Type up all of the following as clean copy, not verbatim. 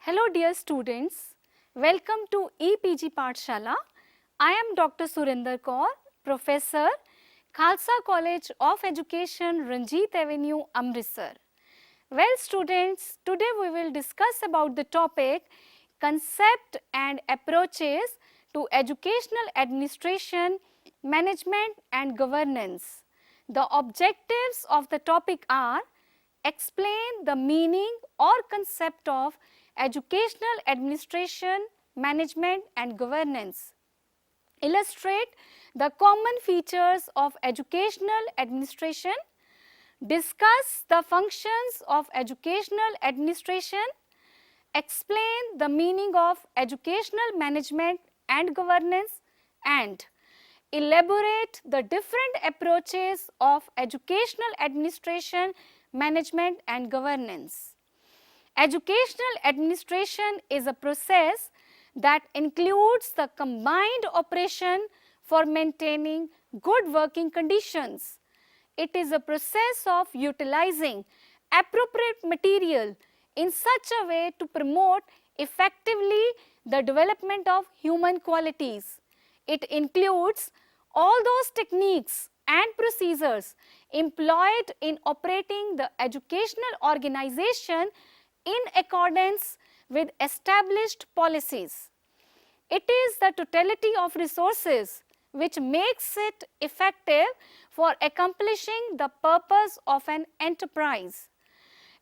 Hello dear students, welcome to EPG Pathshala. I am Dr. Surinder Kaur, Professor, Khalsa College of Education, Ranjit Avenue, Amritsar. Well students, today we will discuss about the topic concept and approaches to educational administration, management and governance. The objectives of the topic are: explain the meaning or concept of educational administration, management and governance. Illustrate the common features of educational administration. Discuss the functions of educational administration. Explain the meaning of educational management and governance, and elaborate the different approaches of educational administration, management and governance. Educational administration is a process that includes the combined operation for maintaining good working conditions. It is a process of utilizing appropriate material in such a way to promote effectively the development of human qualities. It includes all those techniques and procedures employed in operating the educational organization in accordance with established policies. It is the totality of resources which makes it effective for accomplishing the purpose of an enterprise.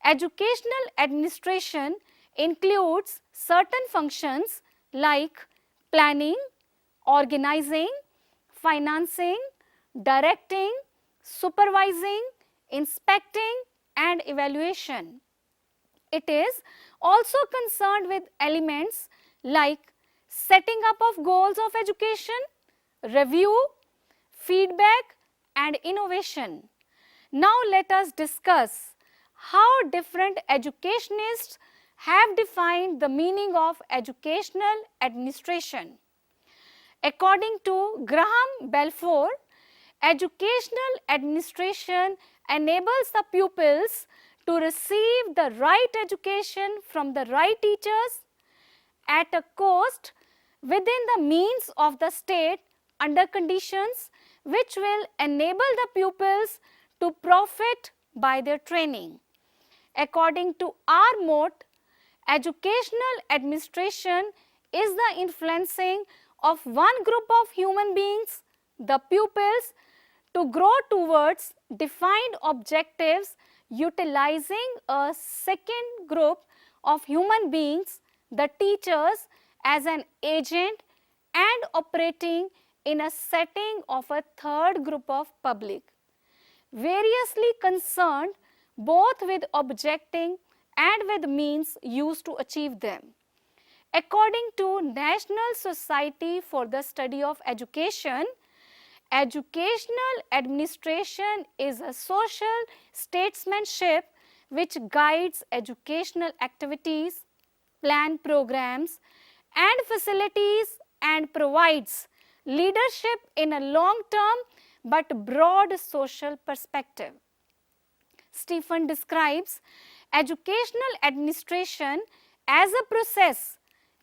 Educational administration includes certain functions like planning, organizing, financing, directing, supervising, inspecting and evaluation. It is also concerned with elements like setting up of goals of education, review, feedback and innovation. Now let us discuss how different educationists have defined the meaning of educational administration. According to Graham Balfour, educational administration enables the pupils to receive the right education from the right teachers at a cost within the means of the state under conditions which will enable the pupils to profit by their training. According to R. Mote, educational administration is the influencing of one group of human beings, the pupils, to grow towards defined objectives utilizing a second group of human beings, the teachers, as an agent and operating in a setting of a third group of public, variously concerned both with objecting and with means used to achieve them. According to National Society for the Study of Education, educational administration is a social statesmanship which guides educational activities, plan programs and facilities and provides leadership in a long-term but broad social perspective. Stephen describes educational administration as a process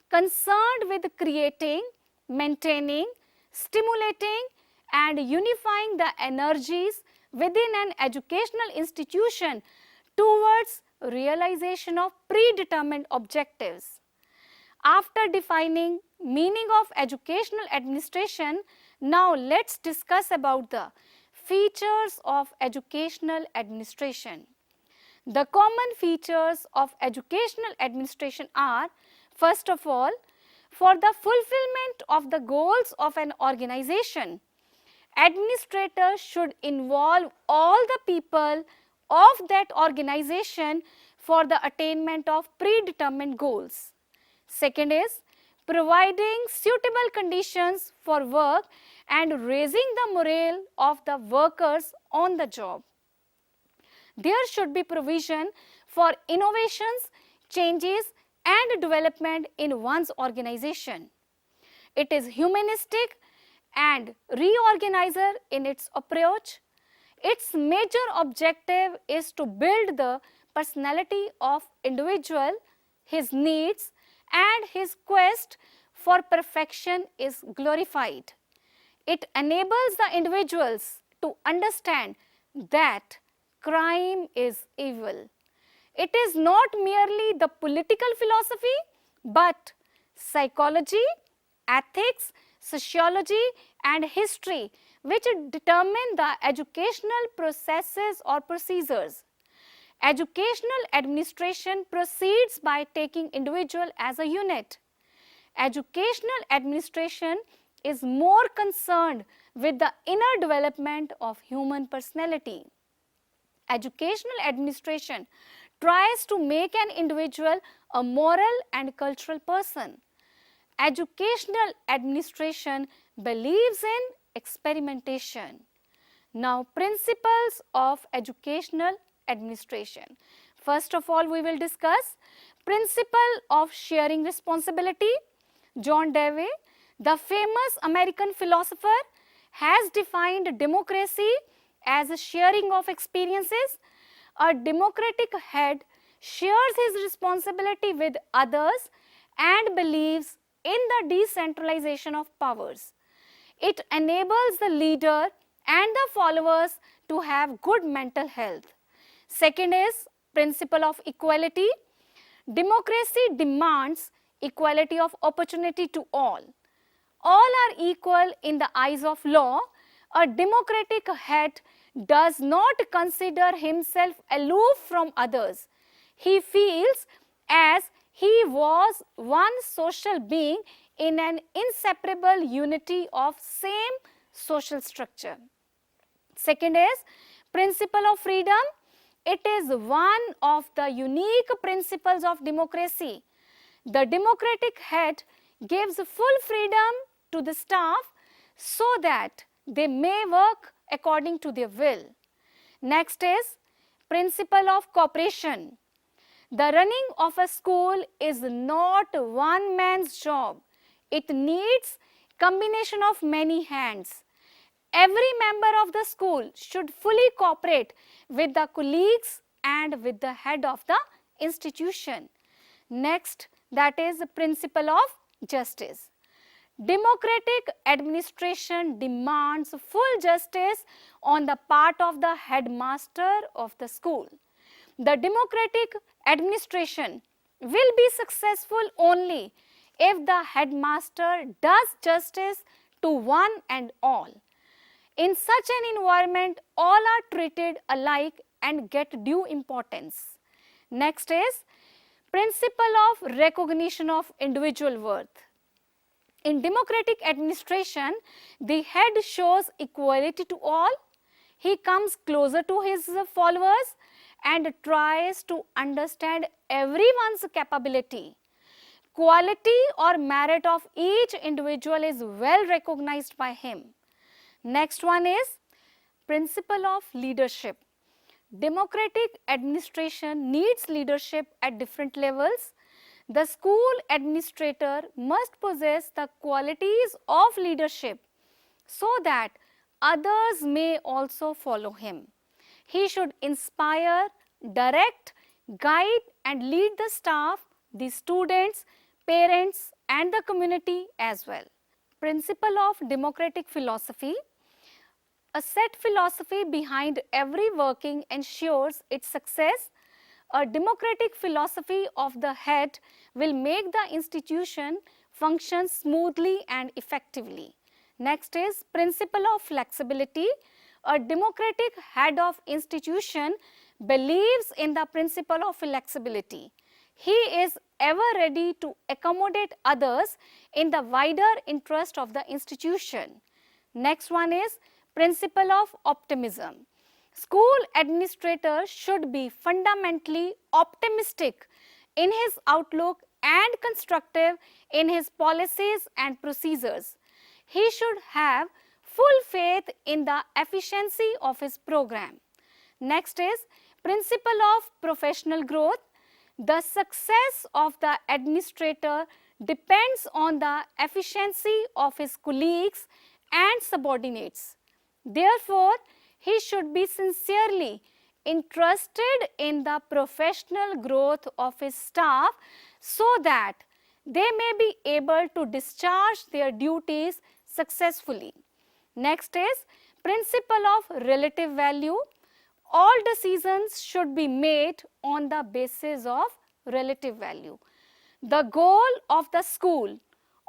concerned with creating, maintaining, stimulating and unifying the energies within an educational institution towards realization of predetermined objectives. After defining meaning of educational administration, now let's discuss about the features of educational administration. The common features of educational administration are, first of all, for the fulfillment of the goals of an organization, administrators should involve all the people of that organization for the attainment of predetermined goals. Second is providing suitable conditions for work and raising the morale of the workers on the job. There should be provision for innovations, changes and development in one's organization. It is humanistic and reorganizer in its approach. Its major objective is to build the personality of individual, his needs, and his quest for perfection is glorified. It enables the individuals to understand that crime is evil. It is not merely the political philosophy, but psychology, ethics, sociology, and history which determine the educational processes or procedures. Educational administration proceeds by taking individual as a unit. Educational administration is more concerned with the inner development of human personality. Educational administration tries to make an individual a moral and cultural person. Educational administration believes in experimentation. Now, principles of educational administration. First of all, we will discuss principle of sharing responsibility. John Dewey, the famous American philosopher, has defined democracy as a sharing of experiences. A democratic head shares his responsibility with others and believes in the decentralization of powers. It enables the leader and the followers to have good mental health. Second is principle of equality. Democracy demands equality of opportunity to all. All are equal in the eyes of law. A democratic head does not consider himself aloof from others. He feels as he was one social being in an inseparable unity of same social structure. Second is principle of freedom. It is one of the unique principles of democracy. The democratic head gives full freedom to the staff so that they may work according to their will. Next is principle of cooperation. The running of a school is not one man's job. It needs combination of many hands. Every member of the school should fully cooperate with the colleagues and with the head of the institution. Next, that is the principle of justice. Democratic administration demands full justice on the part of the headmaster of the school. The democratic administration will be successful only if the headmaster does justice to one and all. In such an environment, all are treated alike and get due importance. Next is principle of recognition of individual worth. In democratic administration, the head shows equality to all. He comes closer to his followers and tries to understand everyone's capability. Quality or merit of each individual is well recognized by him. Next one is principle of leadership. Democratic administration needs leadership at different levels. The school administrator must possess the qualities of leadership so that others may also follow him. He should inspire, direct, guide and lead the staff, the students, parents and the community as well. Principle of democratic philosophy. A set philosophy behind every working ensures its success. A democratic philosophy of the head will make the institution function smoothly and effectively. Next is principle of flexibility. A democratic head of institution believes in the principle of flexibility. He is ever ready to accommodate others in the wider interest of the institution. Next one is principle of optimism. School administrators should be fundamentally optimistic in his outlook and constructive in his policies and procedures. He should have full faith in the efficiency of his program. Next is principle of professional growth. The success of the administrator depends on the efficiency of his colleagues and subordinates. Therefore, he should be sincerely interested in the professional growth of his staff so that they may be able to discharge their duties successfully. Next is principle of relative value. All decisions should be made on the basis of relative value. The goal of the school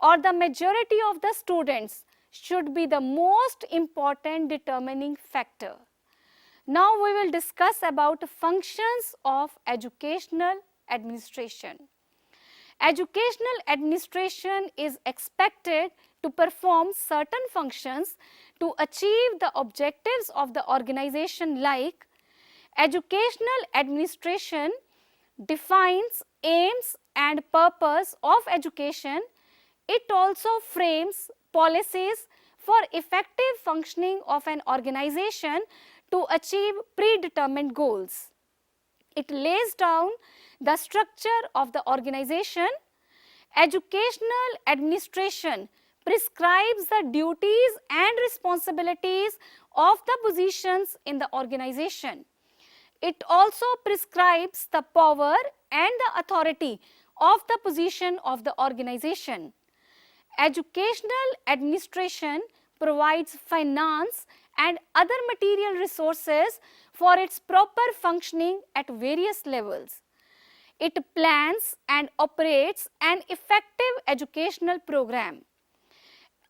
or the majority of the students should be the most important determining factor. Now we will discuss about functions of educational administration. Educational administration is expected to perform certain functions to achieve the objectives of the organization, like educational administration defines aims and purpose of education. It also frames policies for effective functioning of an organization to achieve predetermined goals. It lays down the structure of the organization. Educational administration prescribes the duties and responsibilities of the positions in the organization. It also prescribes the power and the authority of the position of the organization. Educational administration provides finance and other material resources for its proper functioning at various levels. It plans and operates an effective educational program.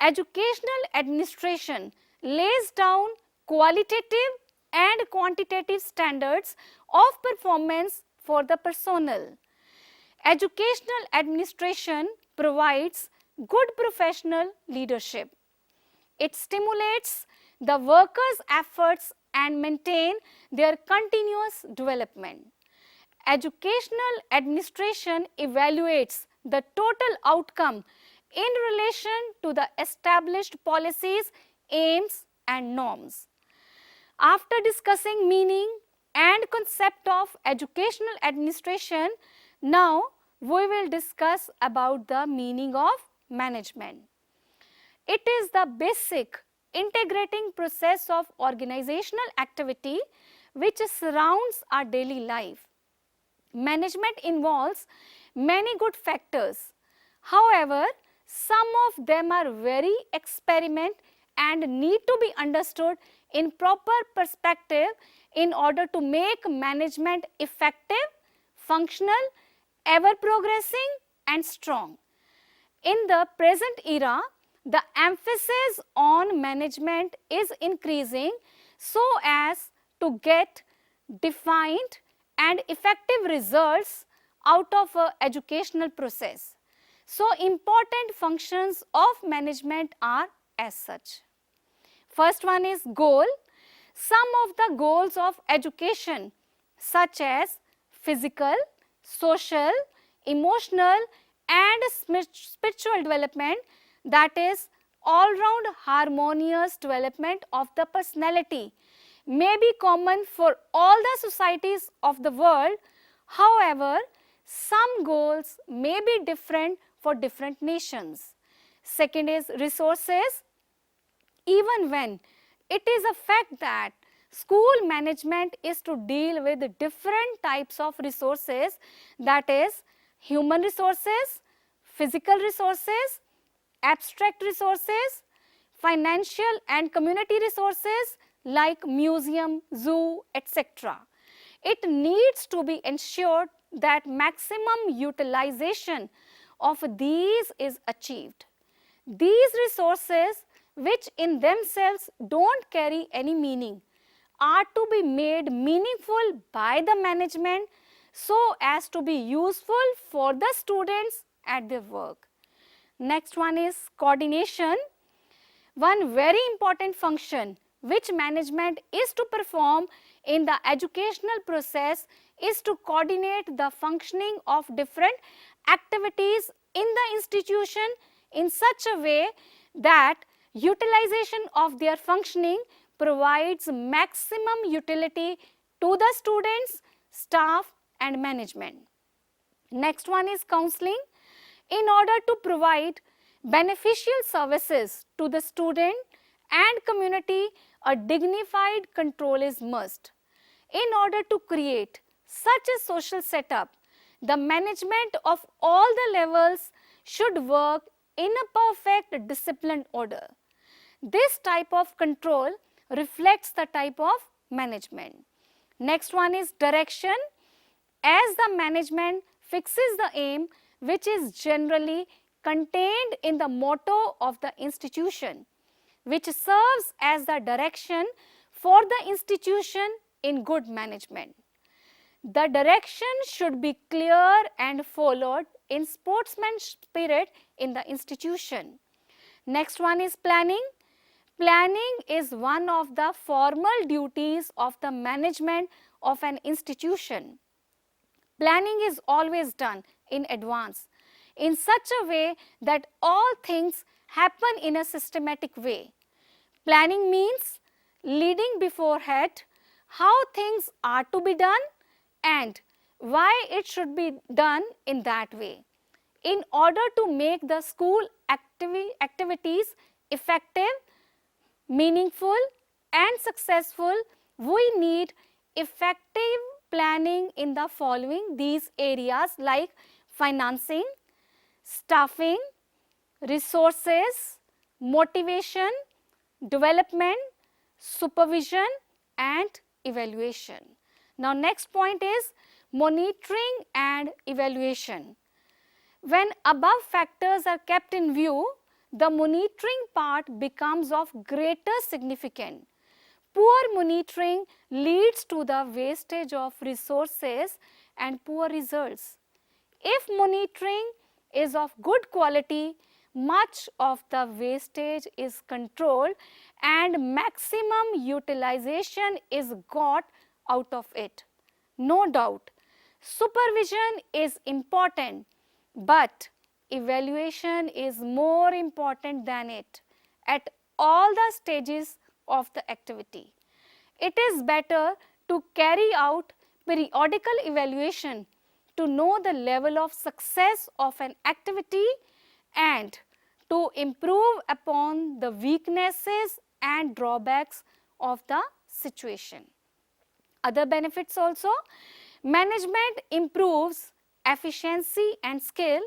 Educational administration lays down qualitative and quantitative standards of performance for the personnel. Educational administration provides good professional leadership. It stimulates the workers' efforts and maintain their continuous development. Educational administration evaluates the total outcome in relation to the established policies, aims and norms. After discussing meaning and concept of educational administration, now we will discuss about the meaning of management. It is the basic integrating process of organizational activity which surrounds our daily life. Management involves many good factors. However, some of them are very experiment and need to be understood in proper perspective in order to make management effective, functional, ever progressing and strong. In the present era, the emphasis on management is increasing so as to get defined and effective results out of an educational process. So, important functions of management are as such. First one is goal. Some of the goals of education such as physical, social, emotional and spiritual development, that is all-round harmonious development of the personality, may be common for all the societies of the world. However, some goals may be different for different nations. Second is resources. Even when it is a fact that school management is to deal with different types of resources, that is human resources, physical resources, abstract resources, financial and community resources like museum, zoo, etc. It needs to be ensured that maximum utilization of these is achieved. These resources, which in themselves don't carry any meaning, are to be made meaningful by the management so as to be useful for the students at their work. Next one is coordination. One very important function which management is to perform in the educational process is to coordinate the functioning of different activities in the institution in such a way that utilization of their functioning provides maximum utility to the students, staff and management. Next one is counseling. In order to provide beneficial services to the student and community, a dignified control is must. In order to create such a social setup, The management of all the levels should work in a perfect disciplined order. This type of control reflects the type of management. Next one is direction. As the management fixes the aim, which is generally contained in the motto of the institution, which serves as the direction for the institution in good management. The direction should be clear and followed in sportsman spirit in the institution. Next one is planning. Planning is one of the formal duties of the management of an institution. Planning is always done in advance in such a way that all things happen in a systematic way. Planning means leading beforehand how things are to be done and why it should be done in that way. In order to make the school activities effective, meaningful and successful, we need effective planning in the following these areas like financing, staffing, resources, motivation, development, supervision and evaluation. Now next point is monitoring and evaluation. When above factors are kept in view, the monitoring part becomes of greater significance. Poor monitoring leads to the wastage of resources and poor results. If monitoring is of good quality, much of the wastage is controlled and maximum utilization is got out of it. No doubt, supervision is important, but evaluation is more important than it at all the stages of the activity. It is better to carry out periodical evaluation to know the level of success of an activity and to improve upon the weaknesses and drawbacks of the situation. Other benefits also, management improves efficiency and skill,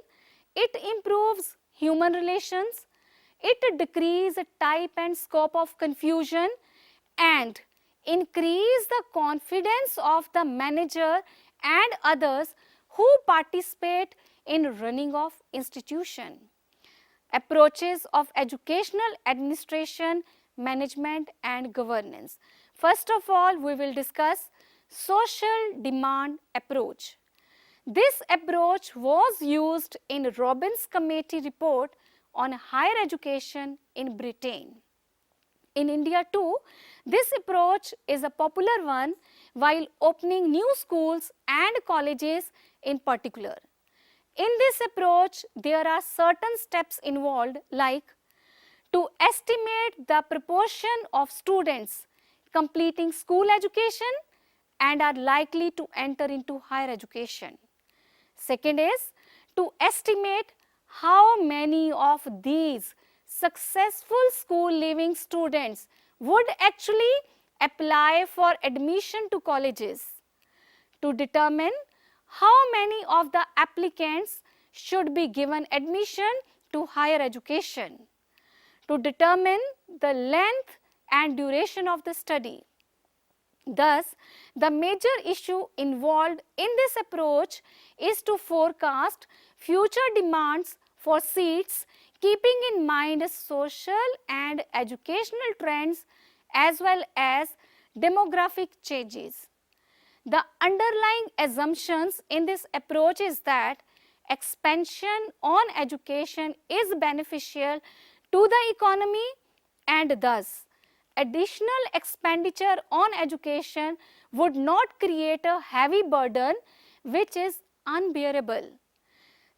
it improves human relations, it decreases the type and scope of confusion and increase the confidence of the manager and others who participate in running of institution. Approaches of educational administration, management and governance. First of all, we will discuss social demand approach. This approach was used in Robbins Committee report on higher education in Britain. In India too, this approach is a popular one while opening new schools and colleges in particular. In this approach, there are certain steps involved like to estimate the proportion of students completing school education and are likely to enter into higher education. Second is to estimate how many of these successful school leaving students would actually apply for admission to colleges. To determine how many of the applicants should be given admission to higher education. To determine the length and duration of the study. Thus, the major issue involved in this approach is to forecast future demands for seats, keeping in mind social and educational trends as well as demographic changes. The underlying assumptions in this approach is that expansion on education is beneficial to the economy and thus additional expenditure on education would not create a heavy burden which is unbearable.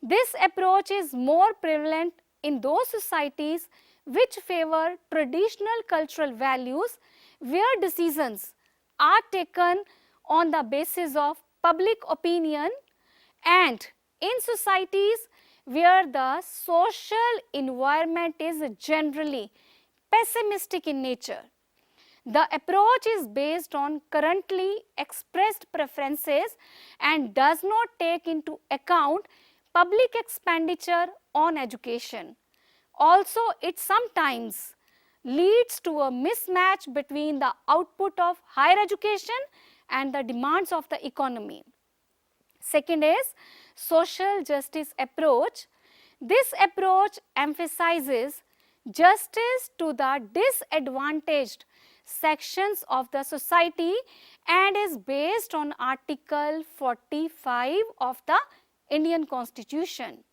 This approach is more prevalent in those societies which favor traditional cultural values where decisions are taken on the basis of public opinion and in societies where the social environment is generally pessimistic in nature. The approach is based on currently expressed preferences and does not take into account public expenditure on education. Also, it sometimes leads to a mismatch between the output of higher education and the demands of the economy. Second is social justice approach. This approach emphasizes justice to the disadvantaged sections of the society and is based on Article 45 of the Indian Constitution.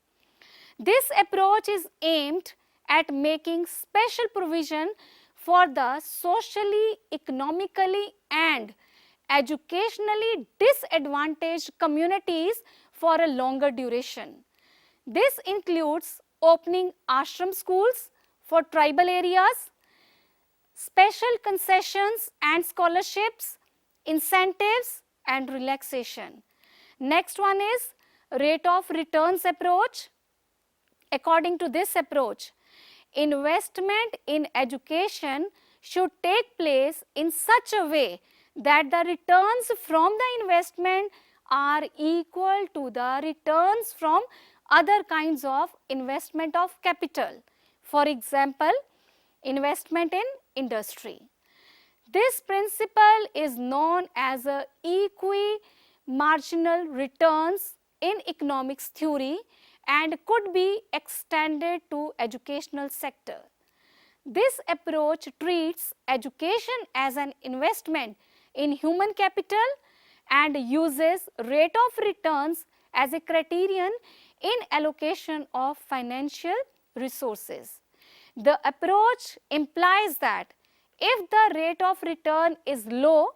This approach is aimed at making special provision for the socially, economically and educationally disadvantaged communities for a longer duration. This includes opening ashram schools for tribal areas, special concessions and scholarships, incentives and relaxation. Next one is rate of returns approach. According to this approach, investment in education should take place in such a way that the returns from the investment are equal to the returns from other kinds of investment of capital. For example, investment in industry. This principle is known as a equi-marginal returns in economics theory and could be extended to educational sector. This approach treats education as an investment in human capital and uses rate of returns as a criterion in allocation of financial resources. The approach implies that if the rate of return is low,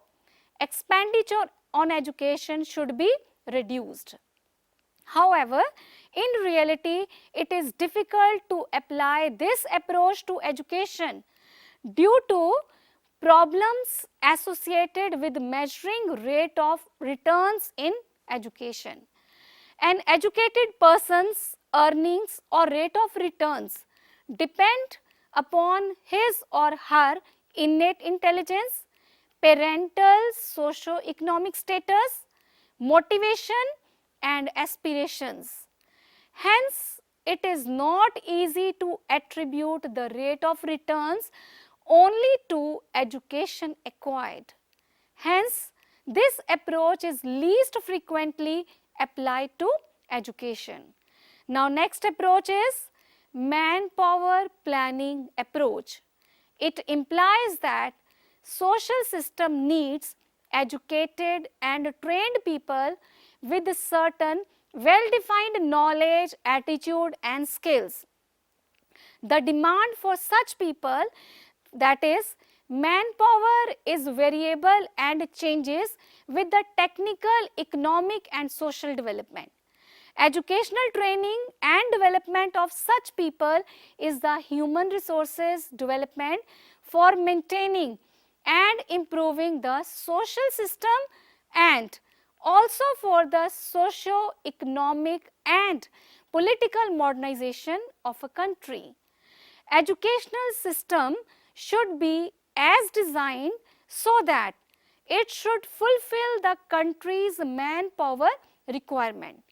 expenditure on education should be reduced. However, in reality, it is difficult to apply this approach to education due to problems associated with measuring rate of returns in education. An educated person's earnings or rate of returns depend upon his or her innate intelligence, parental socio-economic status, motivation and aspirations. Hence, it is not easy to attribute the rate of returns only to education acquired. Hence, this approach is least frequently applied to education. Now, next approach is manpower planning approach. It implies that social system needs educated and trained people with certain well-defined knowledge, attitude and skills. The demand for such people, that is, manpower, is variable and changes with the technical, economic and social development. Educational training and development of such people is the human resources development for maintaining and improving the social system and also for the socio-economic and political modernization of a country. Educational system should be as designed so that it should fulfill the country's manpower requirement.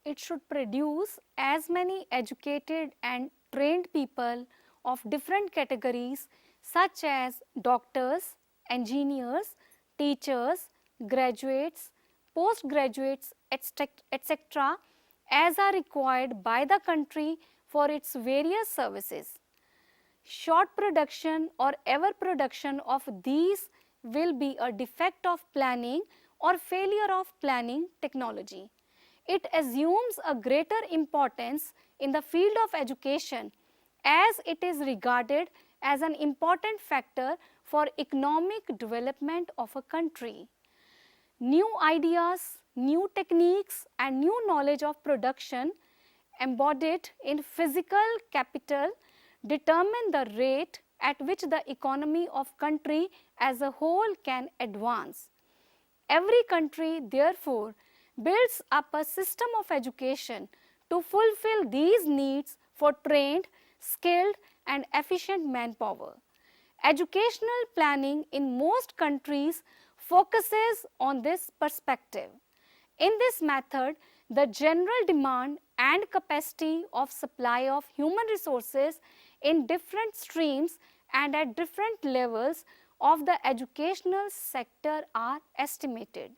It should produce as many educated and trained people of different categories such as doctors, engineers, teachers, graduates, postgraduates, etc. as are required by the country for its various services. Short production or ever production of these will be a defect of planning or failure of planning technology. It assumes a greater importance in the field of education as it is regarded as an important factor for economic development of a country. New ideas, new techniques and new knowledge of production embodied in physical capital determine the rate at which the economy of country as a whole can advance. Every country therefore builds up a system of education to fulfill these needs for trained, skilled and efficient manpower. Educational planning in most countries focuses on this perspective. In this method, the general demand and capacity of supply of human resources in different streams and at different levels of the educational sector are estimated.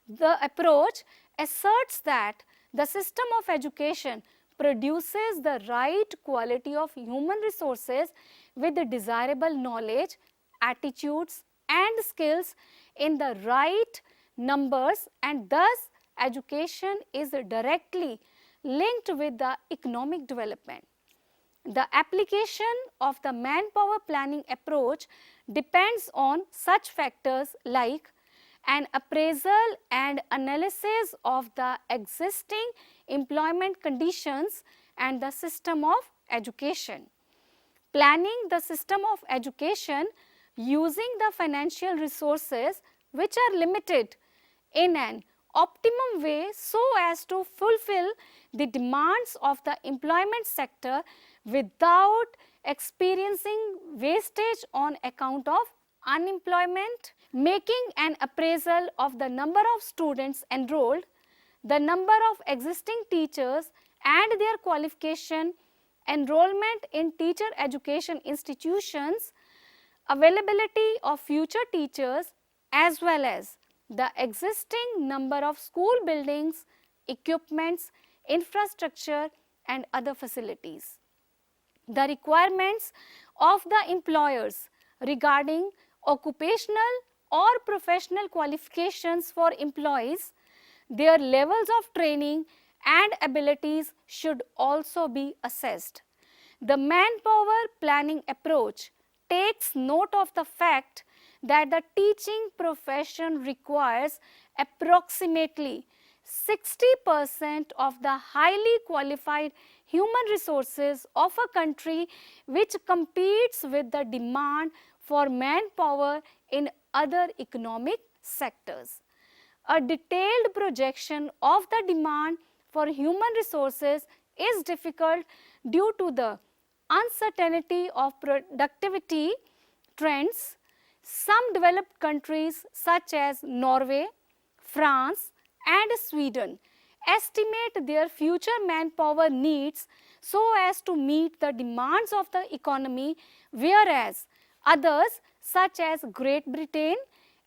The approach asserts that the system of education produces the right quality of human resources with the desirable knowledge, attitudes and skills in the right numbers, and thus education is directly linked with the economic development. The application of the manpower planning approach depends on such factors like an appraisal and analysis of the existing employment conditions and the system of education. Planning the system of education using the financial resources which are limited in an optimum way so as to fulfill the demands of the employment sector without experiencing wastage on account of unemployment. Making an appraisal of the number of students enrolled, the number of existing teachers and their qualification, enrollment in teacher education institutions, availability of future teachers as well as the existing number of school buildings, equipments, infrastructure and other facilities. The requirements of the employers regarding occupational or professional qualifications for employees, their levels of training and abilities should also be assessed. The manpower planning approach takes note of the fact that the teaching profession requires approximately 60% of the highly qualified human resources of a country which competes with the demand for manpower in other economic sectors. A detailed projection of the demand for human resources is difficult due to the uncertainty of productivity trends. Some developed countries such as Norway, France and Sweden estimate their future manpower needs so as to meet the demands of the economy, whereas others such as Great Britain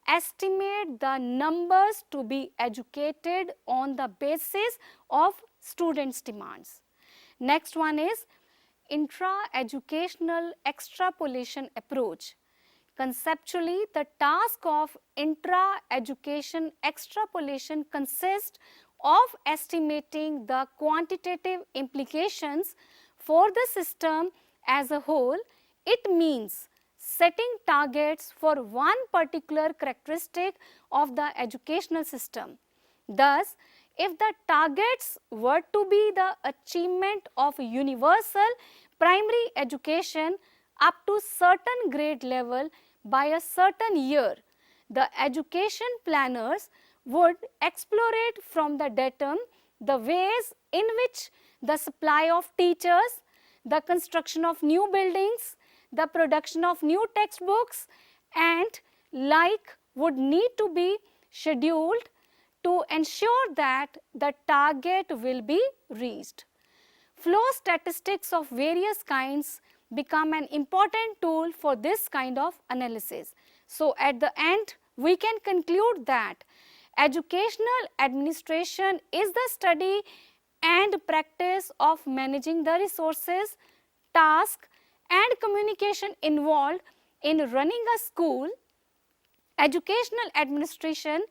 estimate the numbers to be educated on the basis of students' demands. Next one is intra-educational extrapolation approach. Conceptually, the task of intra-education extrapolation consists of estimating the quantitative implications for the system as a whole. It means setting targets for one particular characteristic of the educational system. Thus, if the targets were to be the achievement of universal primary education up to certain grade level by a certain year, the education planners would explorate from the datum the ways in which the supply of teachers, the construction of new buildings, the production of new textbooks and like would need to be scheduled to ensure that the target will be reached. Flow statistics of various kinds become an important tool for this kind of analysis. So, at the end, we can conclude that educational administration is the study and practice of managing the resources, tasks and communication involved in running a school. Educational administration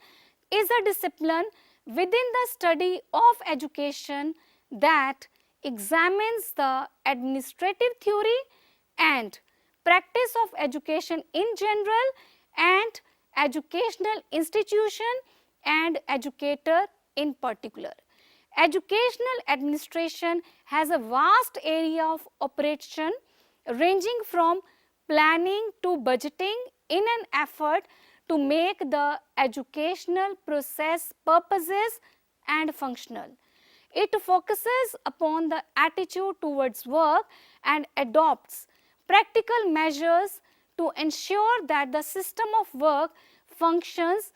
is a discipline within the study of education that examines the administrative theory and practice of education in general and educational institution and educator in particular. Educational administration has a vast area of operation ranging from planning to budgeting in an effort to make the educational process purposive and functional. It focuses upon the attitude towards work and adopts practical measures to ensure that the system of work functions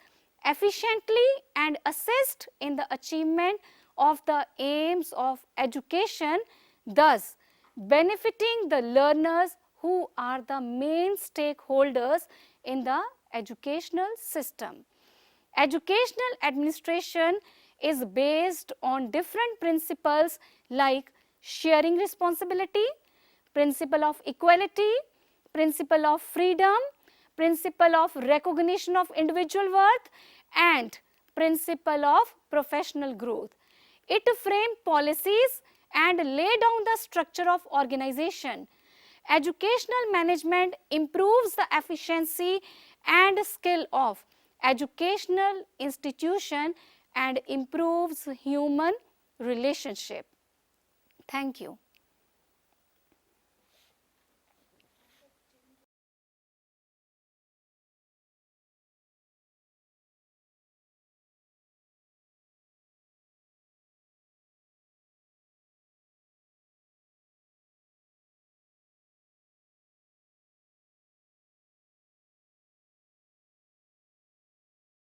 efficiently and assist in the achievement of the aims of education, thus benefiting the learners who are the main stakeholders in the educational system. Educational administration is based on different principles like sharing responsibility, principle of equality, principle of freedom, principle of recognition of individual worth, and principle of professional growth. It frames policies and lay down the structure of organization. Educational management improves the efficiency and skill of educational institution and improves human relationship. Thank you.